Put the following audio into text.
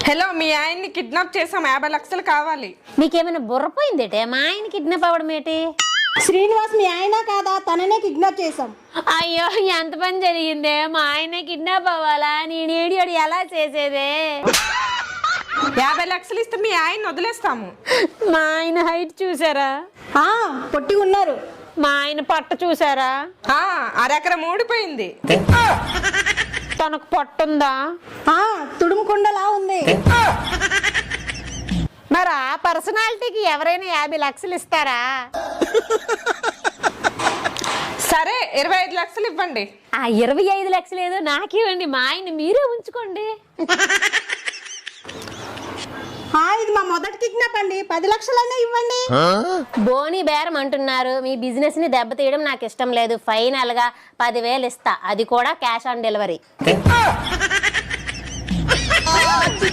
Hello, మీ ఆయన్ని kidnap చేసాం, 50 లక్షలు కావాలి. నీకేమైనా బుర్రపోయిందేటే? మా ఆయన కిడ్నాప్ అవ్వడం ఏంటి? శ్రీనివాస్ మీ ఆయన కాదా? తననే కిడ్నాప్ చేసాం. అయ్యో, ఎంత పని జరిగిందే! మా ఆయన కిడ్నాప్ అవ్వాలా? నేను ఏడియోడు ఎలా చేసేదే? 50 లక్షలు ఇస్తే మీ ఆయన్ని వదిలేస్తాము. మా ఆయన హైట్ చూసారా? పొట్టి ఉన్నారు. మా ఆయన పట్ట చూసారా? అరెకరం ఊడిపోయింది. తనకు పట్టుందా? తుడుముకుండలా ఉంది. మరి ఆ పర్సనాలిటీకి ఎవరైనా 50 లక్షలు ఇస్తారా? సరే, 25 లక్షలు ఇవ్వండి. ఆ 25 లక్షలు ఏదో నాకివ్వండి, మా ఆయన మీరే ఉంచుకోండి. ఇది మా మొదటి కిడ్నాప్ అండి, 10 లక్షలైనా ఇవ్వండి. బోని బేరం అంటున్నారు. మీ బిజినెస్ ని దెబ్బతీయడం నాకు ఇష్టం లేదు. ఫైనల్ గా 10,000 ఇస్తా, అది కూడా క్యాష్ ఆన్ డెలివరీ.